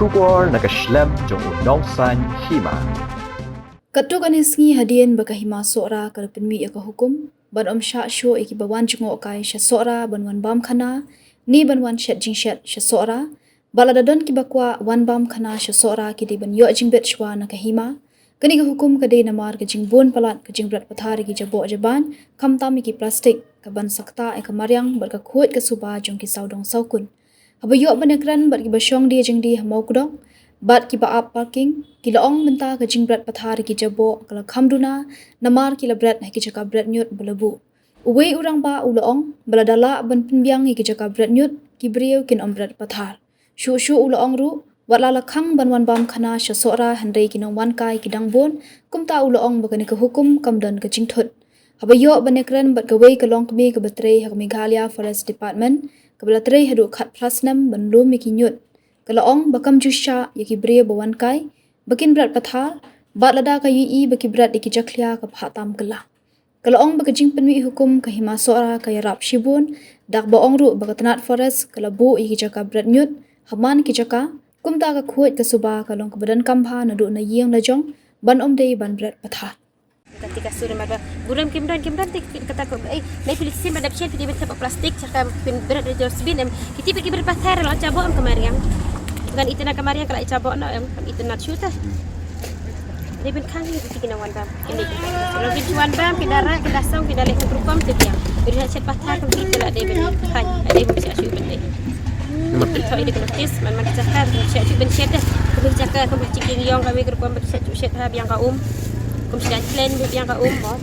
Shubor nakaslem jong unong san hima. Katuk anisngi hadian baka hima sora kala penmi ya ka hukum ban sha sho iki bawan jungo kai sha sora ban wan bam khana ni ban wan shat jing shat sha sora balada don ki bakwa wan bam khana sha sora ki de ban yo jing bet shwa na ka hima kani ka hukum ka de na mar ka jing bon palat ka jing brat pathar ki jabo jaban kham tam ki plastik ka ban sakta e ka maryang bar ka khot ka suba jong ki saudong saukun abayo banakran bar ki basyong dia jing di hamau kudong bat ki baap parking ki laong menta ka jingbrat pathar ki jabo kala khamduna namar ki labrat ki jaka brat nyut belabu uwe urang ba ulaong baladala ban pinbyang ki jaka brat nyut ki brieu kin ombrat pathar shu ulaong ru walala khang ban wan bam khana sha sora handai ki nong wan kai ki dangbon kumta ulaong bakani ka hukum kamdan ka jingthut habayo banekran bat ka wei ka long kmi ka batre ha Meghalaya Forest Department ka balatre hadu khat plasnam ban lum ki nyut kalaong bakam jusha yaki bria bawan kai bakin brat pathar bat lada ka yi baki brat diki jaklia ka phatam kala kalaong baka jing penwi hukum ka hima sora ka yarap shibun dak baong ru baka tanat forest kala bu yaki jaka brat nyut haman ki jaka kumta ka khuat ka suba kalong ka badan kambha na du na yeng la jong ban dei ban brat pathar ketika sudah mereka buram kimdan kata ko nay polisin badap siya pidi betap plastik cakap pin berat dari dosbin kita pergi berpasar lo cabo am kemarin kan itu nak kemarin kalau cabo no itu nak shoot dia bin kan itu kena wan bam ini kalau bin wan bam pidara kedasong pidalek grupam tu dia beri hasil pasar kan itu lah dia bin kan dia bin siap shoot benda so ini kena tis man cakap siap shoot benda dah kami cakap kami ciking yong kami grupam siap shoot ha biang ka kum sudah plan yang ka mo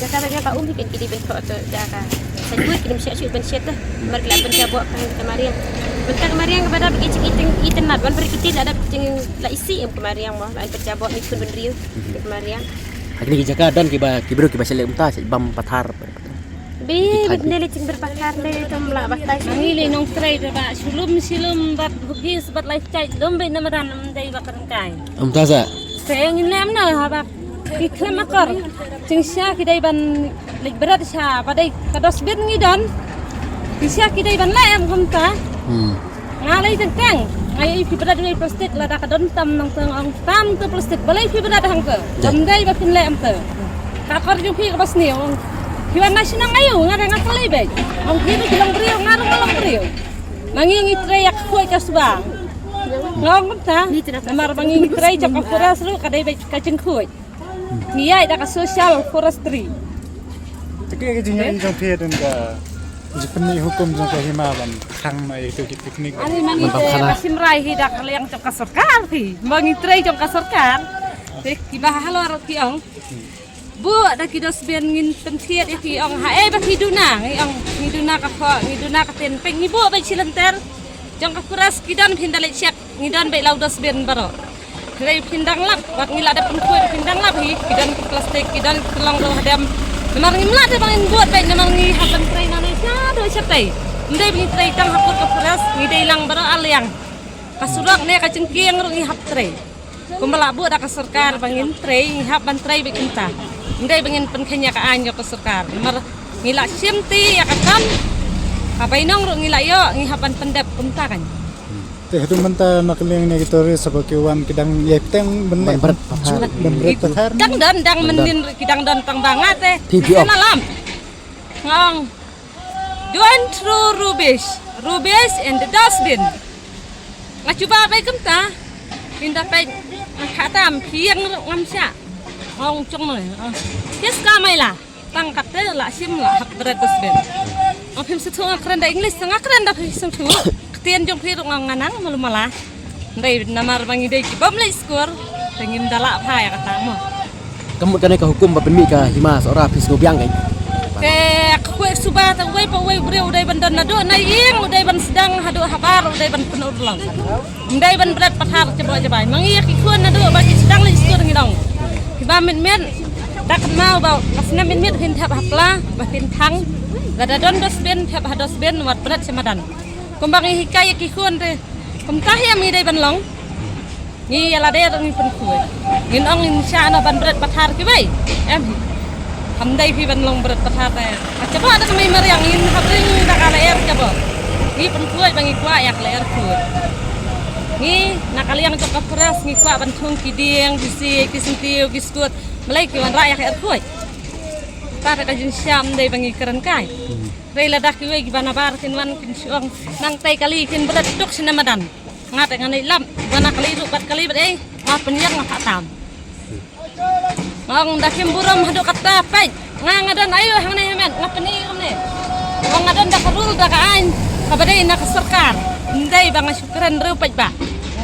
jaka yang ka bikin kidi ben ko to jaka sajut kirim syuk ben syet dah mar lapan jabo kan kemarin bentar kemarin kepada bikin itin nat wan berkiti ada cing la isi kemarin mo lain perjabo ni kun ben riu kemarin Agni jaka don kibro kiba sele umta bam pathar be nele cing berpakar le tom la batai nile nong trai ba silum bat hugis bat life chai dombe namaran dai bakaran kai umta sa sayang nem na haba iklan akar cingsya kidai ban berat sya padai kados bir ngidon cingsya kidai ban laem kumta ngalai tengkang ai pi berat ni plastik lada kadon tam nang teng ang tam tu plastik balai pi berat hang ke andai bakin laem te kakar ju pi bas ni ong hiwan nasional ayu ngarang akalai be ong hidu bilang beriu ngarang malam beriu mangingi treyak kuai kasbang ngong kumta namar mangingi trey cakap kuras lu kadai be kaceng kuai Niai dah social forestry. Jadi kejengan jong pia dan ka jepeni hukum jong ka himawan khang mai itu piknik. Ani mangi kasim rai hidak yang jong ka sarkar thi. Mangi trei jong ka sarkar. Tek kibah halo ro ki ong. Bu dah kidos ben ngin pentiet ya ki ong ha ba hiduna ngi ong hiduna ka kho hiduna ka ten peng ibu ba silenter. Jong ka kuras kidan hindale cek ngidan be laudos ben baro. Kira pindang lap, buat ngila ada pengkuat pindang lap hi, kidan plastik, kidan kelang lo hadam. Memang ngimla ada bangin buat baik, memang ngi hapan tray Indonesia do siapai. Ndai bini tray tang haput ke puras, ngidai lang baro alyang. Kasurak ne kacengkiang ro ngi hap tray. Kumbala bu ada ke sarkar bangin tray, ngi hapan tray bikin ta. Ndai bangin penkenya ka anyo ke sarkar. Mar ngila simti ya kan. Apa inong ro ngila yo ngi hapan pendap kumta kan. Itu menta nakling ni kita sebagai wan kidang yeteng berat pathar. Dang menin kidang don tang banget Video. Malam. Ngong. Don't throw rubbish in the dustbin. Ngacuba baik kemta. Inda baik khatam khiang ngamsya. Ngong chung noi. Kes kamai lah. Tang kapte la sim la hak berat dustbin. Ngapim setu ngakren da English ngakren da pisang tu. Tian jong phi rong nganang malu malah ndai namar bangi dei ki bom lai skor tengin dala pha ya kata mo kamu kan ka hukum ba penmi ka hima sora pis go biang kai ke kue suba ta wei pa wei bre udai ban don nado na yeng udai ban sedang hadu habar udai ban penur lang ndai ban berat pathar coba coba mangi ki kuan nado ba ki sedang lai skor ngidong ki ba men dak mau ba kasna men hin thap hapla ba hin thang gada don dosben thap hadosben wat berat semadan kumbang hikaya kikun re kumtah ya mi dai ban long ni ala de ngi pen kuai ngin ong insya Allah ban berat pathar ki bai em hamdai phi ban long berat pathar ta coba ada kami mer yang ngin habring dak ala er coba ni pen kuai bangi kuai yak ler kuai Ngi nakaliang cok kapras ngi kwa bantung kiding kisi kisintiu kiskut malai ki wan rayak er kuai. Ta ka jin syam dei bangi keren kai. Rei ladak ki we gibana bar kin wan kin syong nang tai kali kin berat duk sinamadan. Ngat nganai lam bana kali ru bat kali bat ma penyang ma tam. Mang dakim buram hadu kata pai. Ngadan ayo hang ne men ngapeni ne. Wong ngadan da karul da kaan. Kabadai nak serkar. Ndai bang syukran rupaj ba.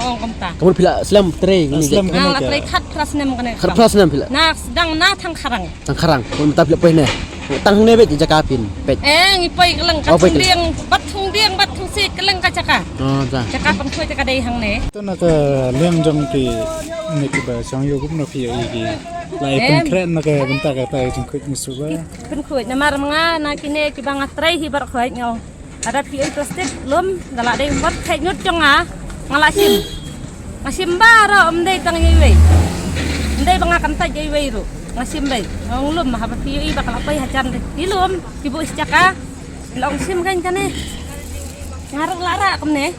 Ngong komta. Kamu pila Islam tre ini. Islam Nang kan laklai khat pras nem kane. Khat pras nam pila. Nak sedang na thang kharang. Tang karang. Kamu minta pila peh ne. Tang ne bet jakapin. Pet. Ngipoi keleng Oh, poi katung diang bat thung si keleng kacaka. Oh, dah. Caka pangkoi caka dai hang ne. to na ka liang jong ki ne ki ba sang yo gup no pi ki lai pen kren na ka benta ka ta jing khoi musu ba Pangkoi namar mga na kine ki bang atrai hi bar khoi ngau. Ada pi plastik lum galak dai bat khai nyut jong ngala sim. Ngasim bara dai tang yiwe. Dai bang akan ta yiwe ru. Ngasim dai. Ngong lum ha pi bakal apa hacan dai. Dilum ibu iscaka. Long sim kan kane. Ngaruk lara kamne.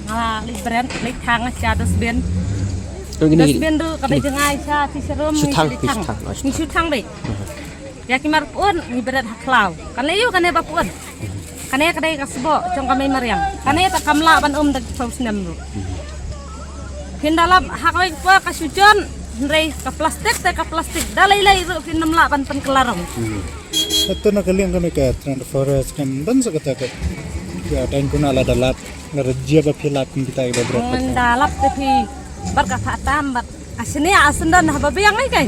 Ngala libren lik thang cha dosben. Gini gini. Dosben du kadai jengai cha ti serum ni sutang dai. Ya kimar pun ni berat haklau. Kan leyu kan ba pun. Kan kadai kasbo jong kami mariang. Kan ta kamla ban dak paus nem ru. Hindalam hakai pa kasujon rei ka plastik dalai lai ru pinam la ban pen kelarong. to na ka liang kan ka trend forest kan ban sa ka ta ka ya dan kuna la dalat ngara jia ba pilat kun kita ba bro Mendalap tapi berkata tambat asini asendan hababiang ai kan.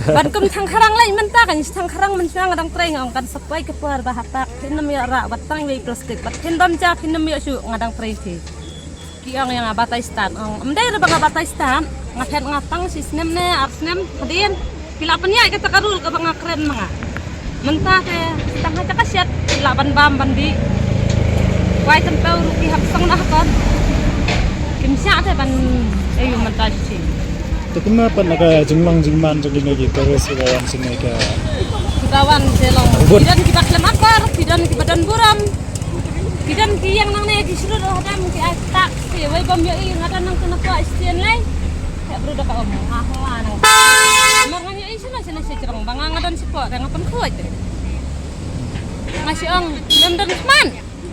Ban kum thang kharang lai menta kan thang kharang men sang dang treng ong kan sapai ke par bahatak pinam ya ra batang wei plastik bat pindam cha pinam ya su ngadang preti. Ki ong yang abatai stan ong amdai ra bang abatai stan ngaten ngatang sisnem ne arsnem hadin pila penya kata karul ka bang keren mga. Mentah te tang ha cakasyat pila ban bam bandi. Wai tempel ruki hapsang nah kon. Kimsya te ban ayu mentah si. to kuna pa na ka jinglang jingman jing ne ki terus ba wan sin ne ka Kawan selong. Kidan kita klem akar, kidan kita badan buram. Kidan ki yang nang ne ki suruh hadam ki tak si wai bam yo ing ada nang kena pa istian lai. Kayak bruda ka om. Ah nang. Marang yo isina sina si cerong bangang adan si po ngapan kuat. Masih ong dan man.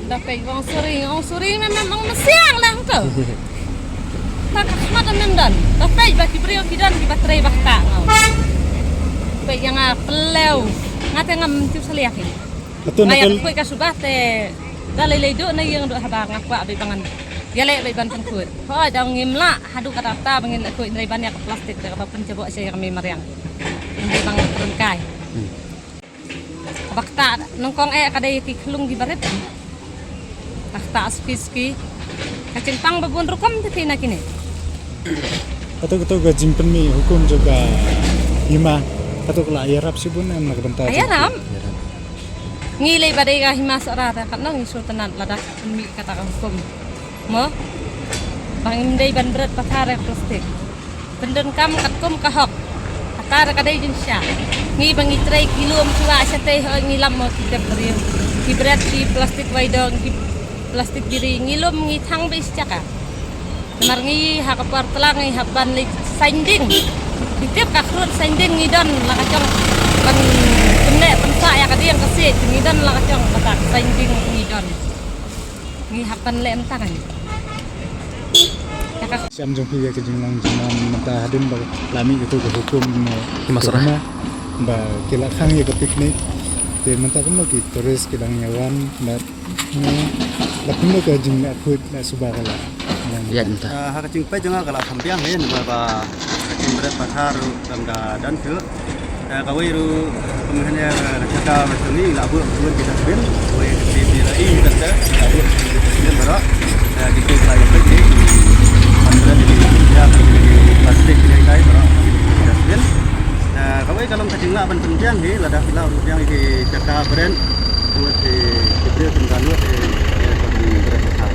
Dapat ong sering memang mesiang lah tu. Tak khmat dan. Dapat bagi beliau kidan ki baterai bakta ngau. Baik yang peleu ngate ngam tu saliakin. to na Ayat ka kuy kasubah te dalai leido na yang do habang akwa be bangan. Yale be ban pangkut. Ho dang ngimla hadu kadata bangin kuy ndai ban ya ke plastik te ka pencebo saya kami mariang. Ndai bang rengkai. Bakta nongkong kadai ki klung di baret. Bakta aspiski. Kacing pang babun rukom te tina kini. atau ka jingpen mi hukum juga hima atau kala yarap sibun na ka benta Ayanam. Ngilay badai ka himas arata kat nang sultanan ladak mi kata ka hukum. Mo. Bangindai ban berat patare plastik. Bendon kam kat kum ka hok. Patare kadai jin sya. Ngi bangi trai kilom suwa sya teh ngilam mo kita beri. Ki berat ki plastik waidong ki plastik diri ngilom ngi thang bis caka. Namar ngi hakapar telang ngi haban li sanding. Ditiap ka krut sanding ngidon la kacang ban kene pensa ya kadi yang kesit ngidon la kacang batak sanding ngidon. Ngi haban le entangan. Ya ka siam jong pi ka jinglang jingman mata hadin ba lami itu ka hukum Masalah. ba kila khang ye ka piknik te menta kum ki toris kidang yawan na lakum ka jingla khut na subakala Ya minta. Hakacing pe janga kala sampiang he nama ba hakacing berat pathar damda dan ke kawai ru pemihanya caka macam ni labu buat kita ben kawai di rai kata labu kita berak kita lagi pergi antara di ya plastik ni kai berak kita ben kawai kalau kacing la ban penjang he lada pila yang di caka brand buat di beri pengalu di berat pathar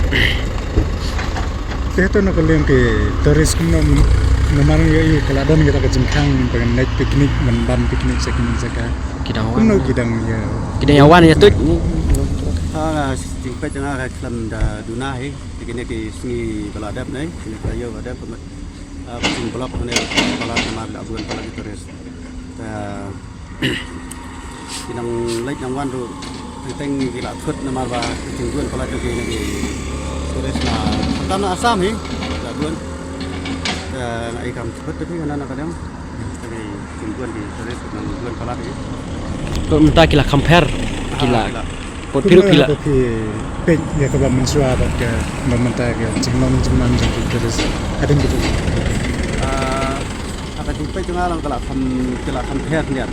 te to na ka liang ke toris kum namang ye kala dan kita ka jingkhang pengen naik piknik ban piknik sekin saka Kidang kum no awan. kidang ya Kidang awan ya tu. jing pe jang ka klam da duna he kini ki singi baladap nai kini kayo badap pemet jing blok ne balad mar la buan pala tores ta kinang lek nang wan ru teng gila khut na mar ba jing buan pala to kini ki tores na tan asam he la buan ta ai kam khut tu kana kadang jadi jing buan di tores nang buan pala he Kau minta kila compare kila pot piru kila. Tapi pek ya kalau mensua ke meminta ke jengman jengki terus ada gitu. Akan jumpa juga orang kalau compare lihat.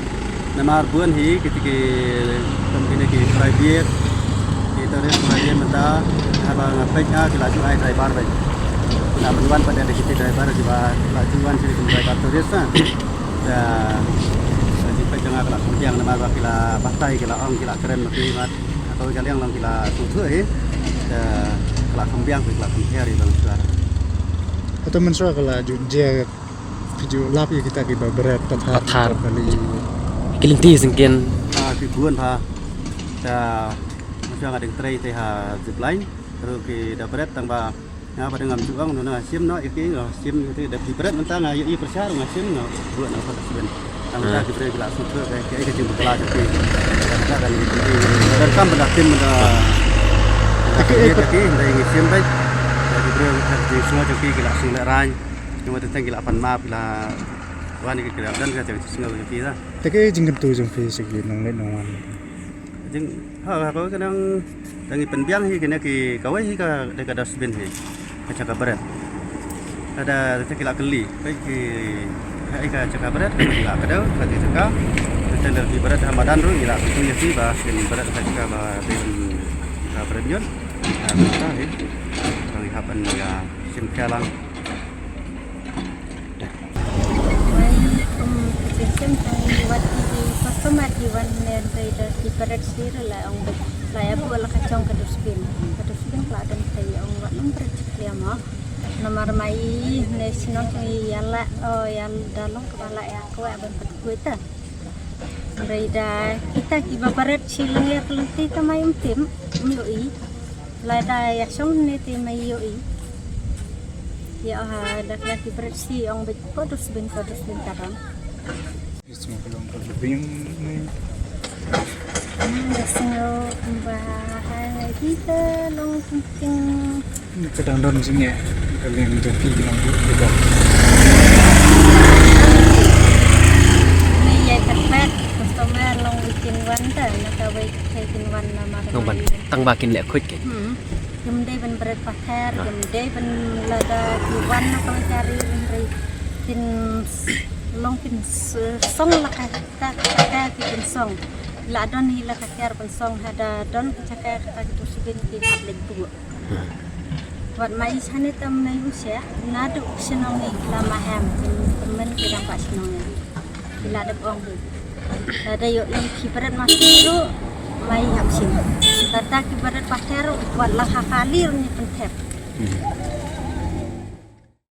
Nama buan hi ketika kami ki private kita res private minta apa ngapeknya kita jual driver baik. Kita menuan pada kita driver juga lajuan sini driver terus ya. Jangan kalau kemudian nama kita pastai kita ong kita keren mesti mat atau kalian lang kita tutur kalau kemudian kita compare bang saudara. Atau mensua kalau dia video lap ya kita kiba berat pathar kali. Kelinti sengkian. Ribuan ha. Macam ada yang try teh zip line terus kita berat tambah pada ngam juang nuna sim no iki sim itu dapat berat mentang ayo i persyar ngasim no buat apa sebenarnya. Kita diberi gelas super kayak kecil betul aja sih. Kita kan dan kan berdakin pada kaki dari sim baik. Jadi diberi semua jadi gelas sulit ran. Cuma tentang gelas pan map bila wan ini gelas dan kita semua jadi lah. Tapi jengken tu jeng fisik di nang net nang wan. Jeng, kalau kadang tangi penbiang hi kena ki kawai hi ka dekat dustbin hi. Kacak berat. Ada gelas keli, baik Ika cakap berat, gila kadang, berarti cakap. Tender di berat Ramadan tu, gila itu ya sih bah, ini berat saya cakap bah dengan berat jon. Kita ni, kalau lihat ya sim kalang. Sistem yang buat di customer di one di berat sih lah, orang saya buat lah kacang kedusbin lah dan saya orang buat nomor ceklia mah. Nomor mai nasional yang yalla yang dalam kepala ya aku abang petugas itu. Mereka kita kiba barat silang ya kelenti tamai tim mioi. Lada ya song ni tim mioi. Ya ada lagi barat si orang berpodus bin karang. Semua belum lebih Desno bahaya kita long penting. Kadang don sini ya. Kalian jadi nang juga. Ni ya perfect customer long bikin wan dah nak baik bikin wan nama. Nong ban tang bakin lek khut ke. Kemudian ben berat pasar, kemudian ben lada wan nak cari beri tin long pin song lah kata bikin song. La don hila kakar ben song ada don kacakar kata itu sebin di hablet tu. Buat mai sana tam mai usia, nado senong ni lama ham, temen kita pak senongnya. Bila ada orang tu, ada yuk yang kibarat masuk tu mai habsin. Kata kibarat pasar buat lah kalir ni pentep.